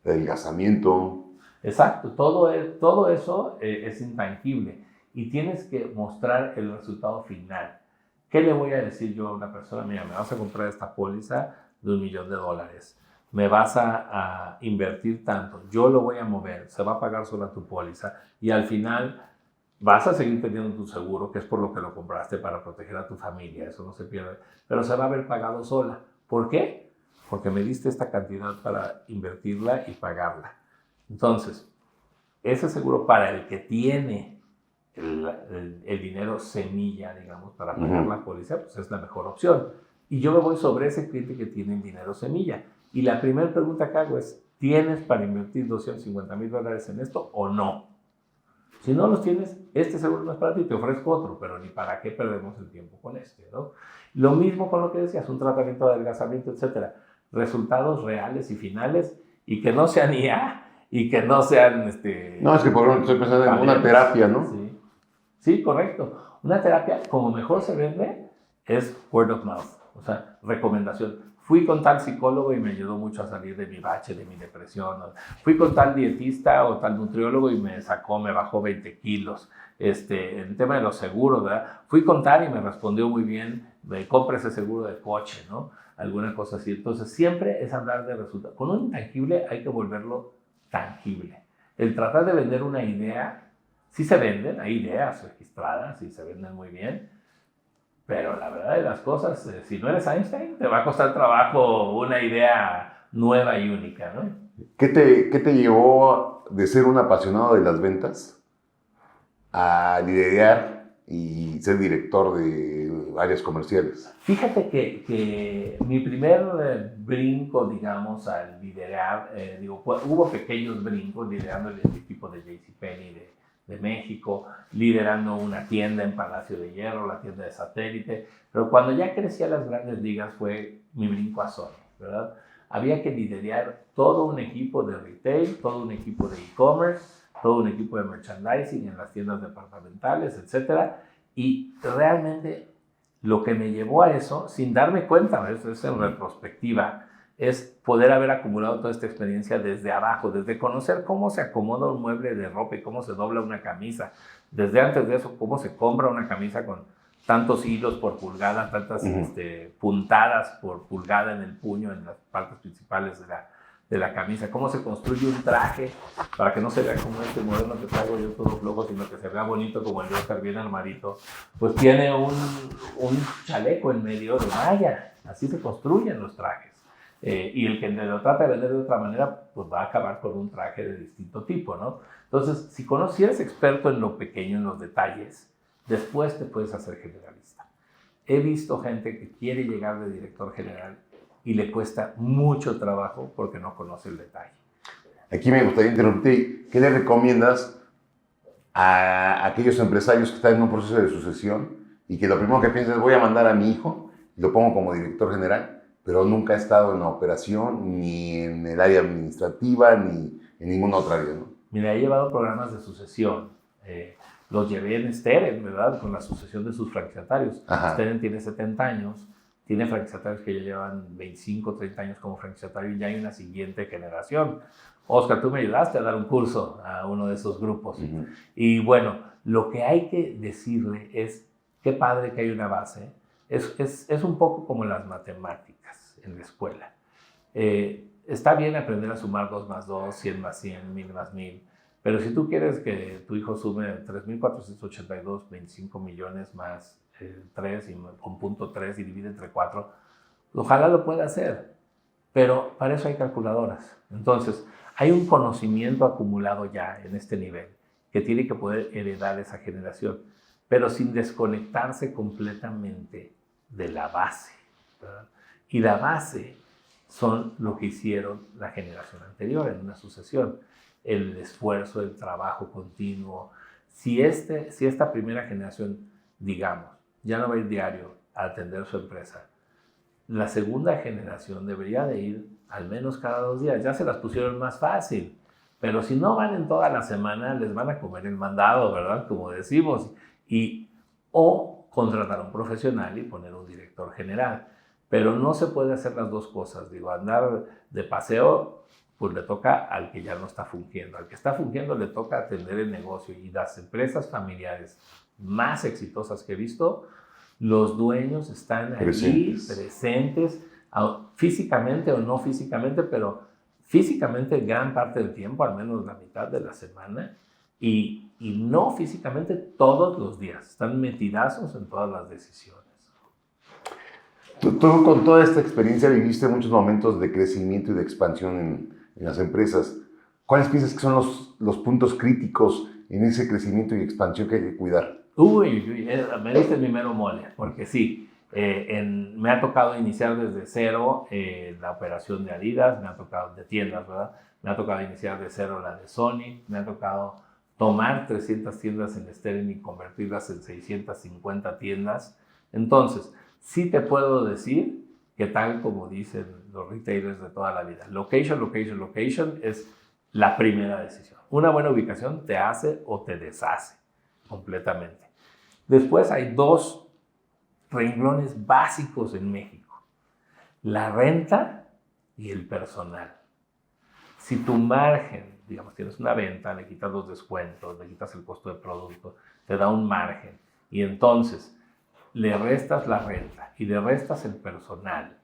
adelgazamiento. Exacto, todo eso es intangible y tienes que mostrar el resultado final. ¿Qué le voy a decir yo a una persona? Mira, me vas a comprar esta póliza de $1 millón, me vas a invertir tanto, yo lo voy a mover, se va a pagar sola tu póliza y al final vas a seguir teniendo tu seguro, que es por lo que lo compraste para proteger a tu familia, eso no se pierde, pero se va a haber pagado sola. ¿Por qué? Porque me diste esta cantidad para invertirla y pagarla. Entonces, ese seguro para el que tiene el dinero semilla, digamos, para pagar la póliza, pues es la mejor opción. Y yo me voy sobre ese cliente que tiene el dinero semilla. Y la primera pregunta que hago es, ¿tienes para invertir $250,000 en esto o no? Si no los tienes, este seguro no es para ti, te ofrezco otro, pero ni para qué perdemos el tiempo con este, ¿no? Lo mismo con lo que decías, un tratamiento de adelgazamiento, etcétera. Resultados reales y finales y que no sean IA y que no sean... No, es que por ejemplo estoy pensando en una terapia, ¿no? Sí, correcto. Una terapia, como mejor se vende, es word of mouth, o sea, recomendación. Fui con tal psicólogo y me ayudó mucho a salir de mi bache, de mi depresión. Fui con tal dietista o tal nutriólogo y me bajó 20 kilos. El tema de los seguros, ¿verdad? Fui con tal y me respondió muy bien, compra ese seguro de coche, ¿no? Alguna cosa así. Entonces, siempre es hablar de resultados. Con un intangible hay que volverlo tangible. El tratar de vender una idea, sí se venden, hay ideas registradas y se venden muy bien, pero la verdad de las cosas, si no eres Einstein, te va a costar trabajo una idea nueva y única, ¿no? ¿Qué te llevó de ser un apasionado de las ventas a liderar y ser director de áreas comerciales? Fíjate que mi primer brinco, digamos, al liderar, hubo pequeños brincos liderando el equipo de JCPenney de México, liderando una tienda en Palacio de Hierro, la tienda de satélite, pero cuando ya crecí a las grandes ligas fue mi brinco a Sony, ¿verdad? Había que liderar todo un equipo de retail, todo un equipo de e-commerce, todo un equipo de merchandising en las tiendas departamentales, etcétera, y realmente lo que me llevó a eso, sin darme cuenta, eso es en retrospectiva, es poder haber acumulado toda esta experiencia desde abajo, desde conocer cómo se acomoda un mueble de ropa y cómo se dobla una camisa, desde antes de eso, cómo se compra una camisa con tantos hilos por pulgada, tantas puntadas por pulgada en el puño, en las partes principales de la camisa, cómo se construye un traje para que no se vea como este modelo que traigo yo todo flojo, sino que se vea bonito como el de Oscar, bien armadito. Pues tiene un chaleco en medio de malla, así se construyen los trajes. Y el que lo trata de vender de otra manera, pues va a acabar con un traje de distinto tipo, ¿no? Entonces, si eres experto en lo pequeño, en los detalles, después te puedes hacer generalista. He visto gente que quiere llegar de director general y le cuesta mucho trabajo porque no conoce el detalle. Aquí me gustaría interrumpir. ¿Qué le recomiendas a aquellos empresarios que están en un proceso de sucesión y que lo primero que piensan es voy a mandar a mi hijo y lo pongo como director general, pero nunca ha estado en la operación, ni en el área administrativa, ni en ninguna otra área, ¿no? Mira, he llevado programas de sucesión. Los llevé en Steren, ¿verdad? Con la sucesión de sus franquiciatarios. Steren tiene 70 años, tiene franquiciatarios que ya llevan 25, 30 años como franquiciatario y ya hay una siguiente generación. Oscar, tú me ayudaste a dar un curso a uno de esos grupos. Y bueno, lo que hay que decirle es, qué padre que hay una base. Es un poco como las matemáticas en la escuela. Está bien aprender a sumar 2 más 2, 100 más 100, 1000 más 1000, pero si tú quieres que tu hijo sume 3.482, 25 millones más 3 y con punto 3 y divide entre 4, ojalá lo pueda hacer, pero para eso hay calculadoras. Entonces, hay un conocimiento acumulado ya en este nivel que tiene que poder heredar esa generación, pero sin desconectarse completamente de la base, ¿verdad? Y la base son lo que hicieron la generación anterior en una sucesión. El esfuerzo, el trabajo continuo. Si esta primera generación, digamos, ya no va a ir diario a atender su empresa, la segunda generación debería de ir al menos cada 2 días. Ya se las pusieron más fácil, pero si no van en toda la semana, les van a comer el mandado, ¿verdad? Como decimos. O contratar a un profesional y poner un director general. Pero no se puede hacer las dos cosas. Digo, andar de paseo, pues le toca al que ya no está fungiendo. Al que está fungiendo le toca atender el negocio. Y las empresas familiares más exitosas que he visto, los dueños están allí presentes, físicamente o no físicamente, pero físicamente gran parte del tiempo, al menos la mitad de la semana, y no físicamente todos los días. Están metidazos en todas las decisiones. Tú con toda esta experiencia viviste muchos momentos de crecimiento y de expansión en las empresas. ¿Cuáles piensas que son los puntos críticos en ese crecimiento y expansión que hay que cuidar? Me diste mi mero mole, porque sí, me ha tocado iniciar desde cero la operación de Adidas, me ha tocado de tiendas, ¿verdad? Me ha tocado iniciar de cero la de Sony, me ha tocado tomar 300 tiendas en Steren y convertirlas en 650 tiendas. Entonces, sí te puedo decir que tal como dicen los retailers de toda la vida, location, location, location es la primera decisión. Una buena ubicación te hace o te deshace completamente. Después hay 2 renglones básicos en México: la renta y el personal. Si tu margen, digamos, tienes una venta, le quitas los descuentos, le quitas el costo de producto, te da un margen, y entonces le restas la renta y le restas el personal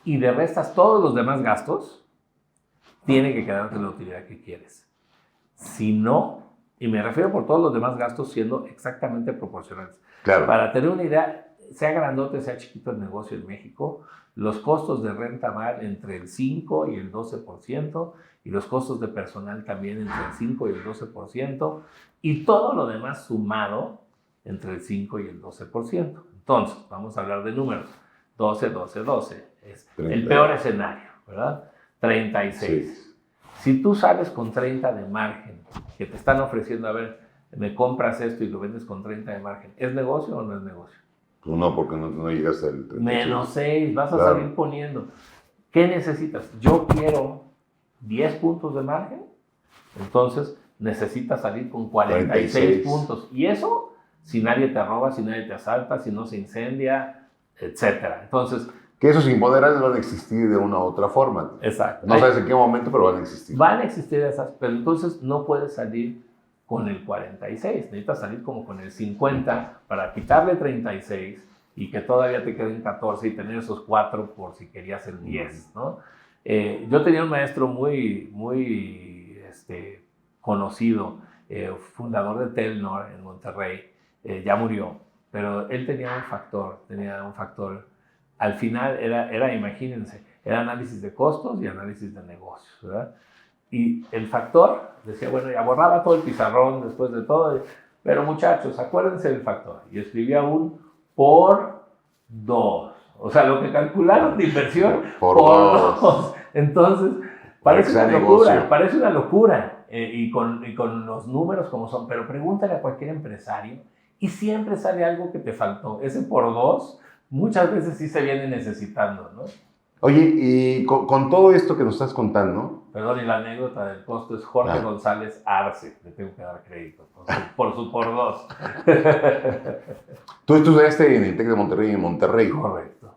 y le restas todos los demás gastos, tiene que quedarte la utilidad que quieres. Si no, y me refiero por todos los demás gastos siendo exactamente proporcionales. Claro. Para tener una idea, sea grandote, sea chiquito el negocio en México, los costos de renta van entre el 5 y el 12%, y los costos de personal también entre el 5 y el 12%, y todo lo demás sumado entre el 5 y el 12%. Entonces, vamos a hablar de números. 12, 12, 12. Es 30. El peor escenario, ¿verdad? 36. Sí. Si tú sales con 30 de margen, que te están ofreciendo, a ver, me compras esto y lo vendes con 30 de margen, ¿es negocio o no es negocio? Pues no, porque no llegas al 36. Menos 6, vas a salir poniendo. ¿Qué necesitas? Yo quiero 10 puntos de margen, entonces necesitas salir con 46 puntos. Y eso si nadie te roba, si nadie te asalta, si no se incendia, etc. Entonces, que esos impoderales van a existir de una u otra forma. Exacto. No sabes en qué momento, pero van a existir. Van a existir esas, pero entonces no puedes salir con el 46, necesitas salir como con el 50 para quitarle 36 y que todavía te queden 14 y tener esos 4 por si querías el 10, ¿no? Yo tenía un maestro muy conocido, fundador de Telnor en Monterrey, ya murió, pero él tenía un factor, al final imagínense, era análisis de costos y análisis de negocios, ¿verdad? Y el factor, decía, bueno, ya borraba todo el pizarrón después de todo, pero muchachos, acuérdense del factor, y escribía un por 2. O sea, lo que calcularon de inversión por 2. Entonces, parece una locura. Y con los números como son. Pero pregúntale a cualquier empresario y siempre sale algo que te faltó. Ese por 2 muchas veces sí se viene necesitando, ¿no? Oye, y con todo esto que nos estás contando... Perdón, y la anécdota del costo es Jorge González Arce. Le tengo que dar crédito por su por 2. Tú estudiaste en el TEC de Monterrey, en Monterrey. Correcto.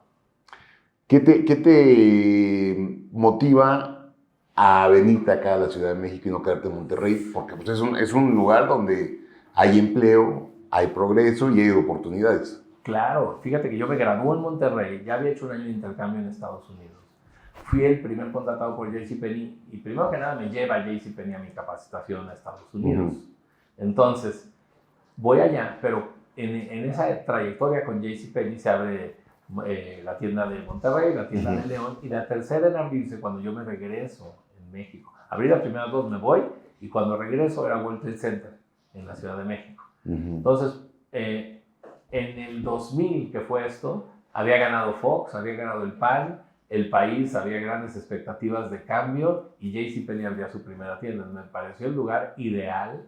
¿Qué te motiva a venirte acá a la Ciudad de México y no quedarte en Monterrey? Porque pues, es un lugar donde hay empleo, hay progreso y hay oportunidades. Claro, fíjate que yo me gradué en Monterrey, ya había hecho un año de intercambio en Estados Unidos. Fui el primer contratado por JCPenney y primero que nada me lleva JCPenney a mi capacitación a Estados Unidos. Entonces, voy allá, pero en esa trayectoria con JCPenney se abre la tienda de Monterrey, la tienda de León, y la tercera en abrirse cuando yo me regreso en México. Abrí las primeras 2, me voy, y cuando regreso era World Trade Center en la Ciudad de México. Entonces, en el 2000, que fue esto, había ganado Fox, había ganado el PAN, el país, había grandes expectativas de cambio y JCPenney abría su primera tienda. Me pareció el lugar ideal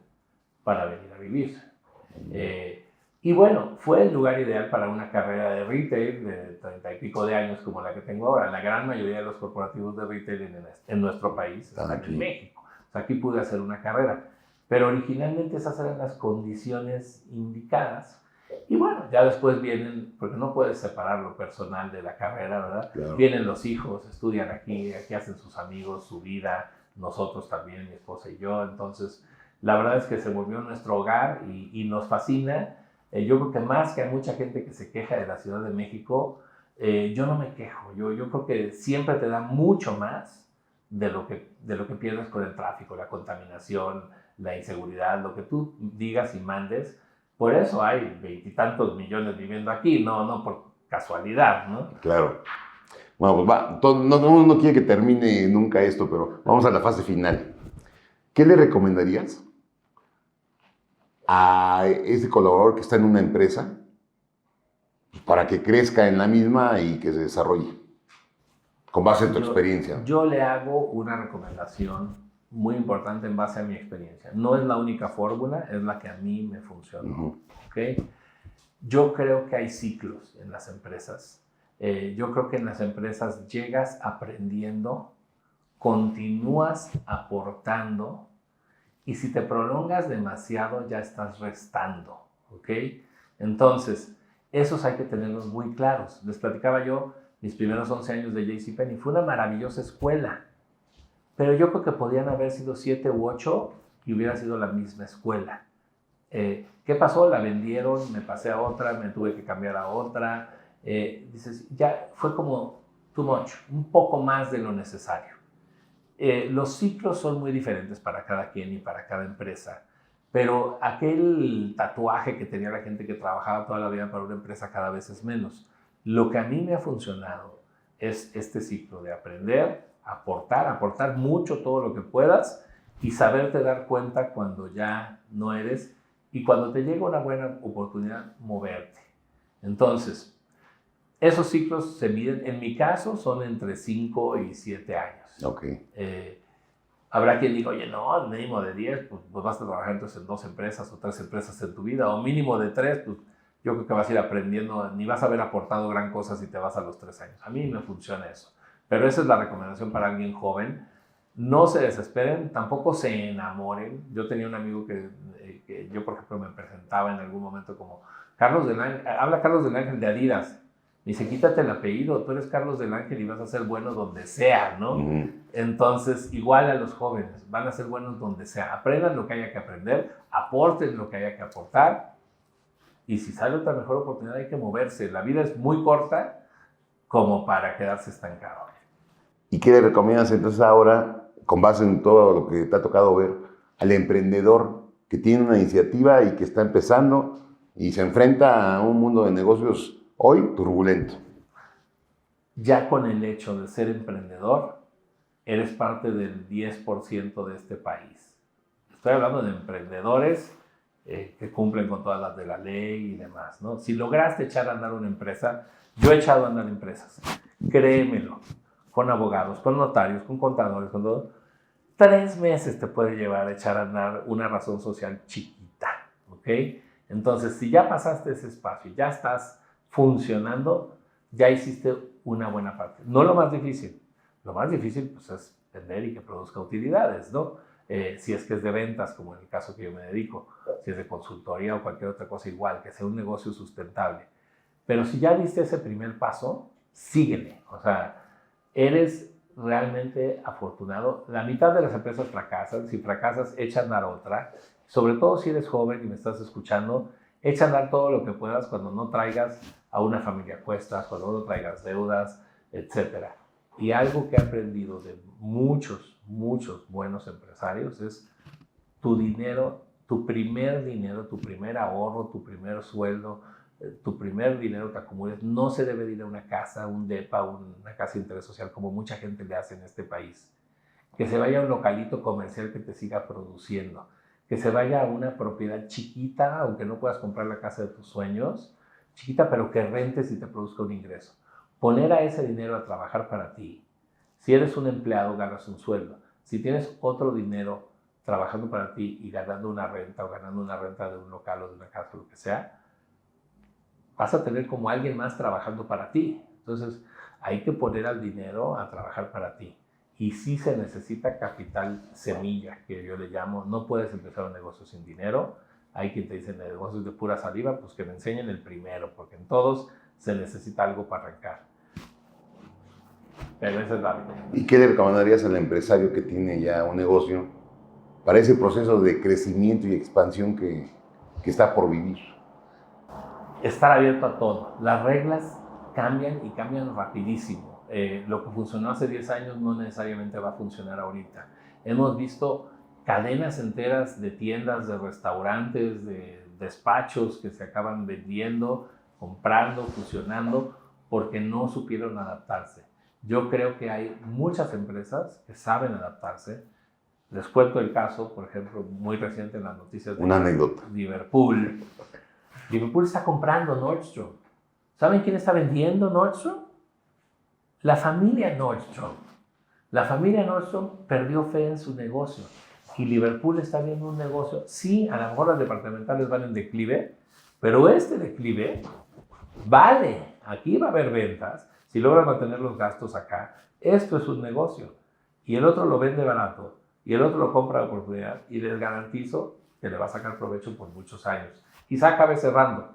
para venir a vivir. Y bueno, fue el lugar ideal para una carrera de retail de 30 y pico de años como la que tengo ahora. La gran mayoría de los corporativos de retail en nuestro país están en México. O sea, aquí pude hacer una carrera. Pero originalmente esas eran las condiciones indicadas. Y bueno, ya después vienen, porque no puedes separar lo personal de la carrera, ¿verdad? Claro. Vienen los hijos, estudian aquí hacen sus amigos, su vida, nosotros también, mi esposa y yo. Entonces, la verdad es que se volvió nuestro hogar y nos fascina. Yo creo que más que hay mucha gente que se queja de la Ciudad de México, yo no me quejo. Yo creo que siempre te da mucho más de lo que pierdes con el tráfico, la contaminación, la inseguridad, lo que tú digas y mandes. Por eso hay 20 y tantos millones viviendo aquí, no por casualidad, ¿no? Claro. Bueno, pues no quiere que termine nunca esto, pero vamos a la fase final. ¿Qué le recomendarías a ese colaborador que está en una empresa para que crezca en la misma y que se desarrolle? Con base en tu experiencia. Yo le hago una recomendación muy importante en base a mi experiencia. No es la única fórmula, es la que a mí me funcionó. ¿Okay? Yo creo que hay ciclos en las empresas. Yo creo que en las empresas llegas aprendiendo, continúas aportando y si te prolongas demasiado ya estás restando. ¿Okay? Entonces, esos hay que tenerlos muy claros. Les platicaba yo mis primeros 11 años de JCPenney. Fue una maravillosa escuela. Pero yo creo que podían haber sido 7 u 8 y hubiera sido la misma escuela. ¿Qué pasó? La vendieron, me pasé a otra, me tuve que cambiar a otra. Dices, ya fue como too much, un poco más de lo necesario. Los ciclos son muy diferentes para cada quien y para cada empresa. Pero aquel tatuaje que tenía la gente que trabajaba toda la vida para una empresa cada vez es menos. Lo que a mí me ha funcionado es este ciclo de aprender, aportar mucho todo lo que puedas y saberte dar cuenta cuando ya no eres y cuando te llega una buena oportunidad, moverte. Entonces, esos ciclos se miden, en mi caso, son entre 5 y 7 años. Okay. Habrá quien diga, oye, no, mínimo de 10, pues vas a trabajar entonces en 2 empresas o 3 empresas en tu vida, o mínimo de 3, pues yo creo que vas a ir aprendiendo, ni vas a haber aportado gran cosa si te vas a los 3 años. A mí me funciona eso. Pero esa es la recomendación para alguien joven. No se desesperen, tampoco se enamoren. Yo tenía un amigo que yo, por ejemplo, me presentaba en algún momento como Carlos del Ángel, habla Carlos del Ángel de Adidas. Me dice, quítate el apellido, tú eres Carlos del Ángel y vas a ser bueno donde sea, ¿no? Entonces, igual a los jóvenes, van a ser buenos donde sea. Aprendan lo que haya que aprender, aporten lo que haya que aportar, y si sale otra mejor oportunidad hay que moverse. La vida es muy corta como para quedarse estancado. ¿Y qué le recomiendas entonces ahora, con base en todo lo que te ha tocado ver, al emprendedor que tiene una iniciativa y que está empezando y se enfrenta a un mundo de negocios hoy turbulento? Ya con el hecho de ser emprendedor, eres parte del 10% de este país. Estoy hablando de emprendedores que cumplen con todas las de la ley y demás, ¿no? Si lograste echar a andar una empresa, yo he echado a andar empresas, créemelo, con abogados, con notarios, con contadores, con todo. 3 meses te puede llevar a echar a andar una razón social chiquita, ¿ok? Entonces, si ya pasaste ese espacio, ya estás funcionando, ya hiciste una buena parte. No lo más difícil. Lo más difícil pues, es vender y que produzca utilidades, ¿no? Si es que es de ventas, como en el caso que yo me dedico, si es de consultoría o cualquier otra cosa igual, que sea un negocio sustentable. Pero si ya diste ese primer paso, síguele. O sea, eres realmente afortunado. La mitad de las empresas fracasan. Si fracasas, echa a andar otra. Sobre todo si eres joven y me estás escuchando, echa a andar todo lo que puedas cuando no traigas a una familia a cuestas, cuando no traigas deudas, etc. Y algo que he aprendido de muchos buenos empresarios es tu dinero, tu primer ahorro, tu primer sueldo, tu primer dinero que acumules, no se debe de ir a una casa, un depa, una casa de interés social, como mucha gente le hace en este país. Que se vaya a un localito comercial que te siga produciendo. Que se vaya a una propiedad chiquita, aunque no puedas comprar la casa de tus sueños, chiquita, pero que rentes y te produzca un ingreso. Poner a ese dinero a trabajar para ti. Si eres un empleado, ganas un sueldo. Si tienes otro dinero trabajando para ti y ganando una renta o ganando una renta de un local o de una casa, lo que sea, vas a tener como alguien más trabajando para ti. Entonces, hay que poner al dinero a trabajar para ti. Y sí se necesita capital semilla, que yo le llamo. No puedes empezar un negocio sin dinero. Hay quien te dice, negocios de pura saliva, pues que me enseñen el primero, porque en todos se necesita algo para arrancar. Pero esa es la vida. ¿Y qué le recomendarías al empresario que tiene ya un negocio para ese proceso de crecimiento y expansión que está por vivir? Estar abierto a todo. Las reglas cambian y cambian rapidísimo. Lo que funcionó hace 10 años no necesariamente va a funcionar ahorita. Hemos visto cadenas enteras de tiendas, de restaurantes, de despachos que se acaban vendiendo, comprando, fusionando, porque no supieron adaptarse. Yo creo que hay muchas empresas que saben adaptarse. Les cuento el caso, por ejemplo, muy reciente en las noticias de Una anécdota. Liverpool. Liverpool está comprando Nordstrom. ¿Saben quién está vendiendo Nordstrom? La familia Nordstrom. La familia Nordstrom perdió fe en su negocio y Liverpool está viendo un negocio. Sí, a lo mejor las departamentales van en declive, pero este declive vale. Aquí va a haber ventas. Si logran mantener los gastos acá, esto es un negocio. Y el otro lo vende barato y el otro lo compra de oportunidad y les garantizo que le va a sacar provecho por muchos años. Quizá acabe cerrando,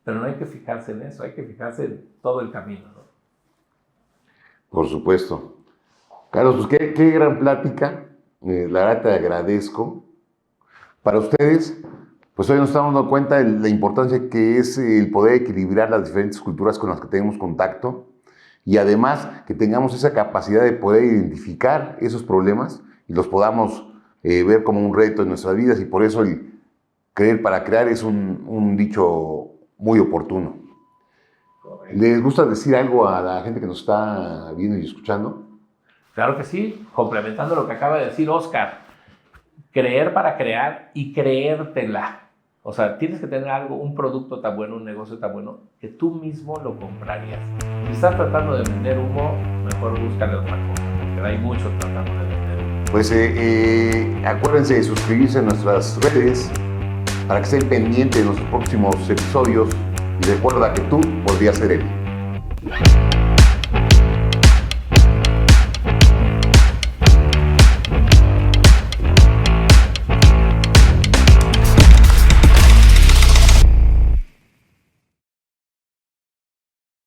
pero no hay que fijarse en eso, hay que fijarse en todo el camino, ¿no? Por supuesto. Carlos, pues qué gran plática. La verdad te agradezco. Para ustedes, pues hoy nos estamos dando cuenta de la importancia que es el poder equilibrar las diferentes culturas con las que tenemos contacto y además que tengamos esa capacidad de poder identificar esos problemas y los podamos ver como un reto en nuestras vidas, y por eso el creer para crear es un dicho muy oportuno. ¿Les gusta decir algo a la gente que nos está viendo y escuchando? Claro que sí, complementando lo que acaba de decir Oscar. Creer para crear y creértela. O sea, tienes que tener algo, un producto tan bueno, un negocio tan bueno, que tú mismo lo comprarías. Si estás tratando de vender humo, mejor búscale otra cosa, porque hay muchos tratando de vender humo. Pues acuérdense de suscribirse a nuestras redes para que estén pendientes de nuestros próximos episodios, y recuerda que tú podrías ser él.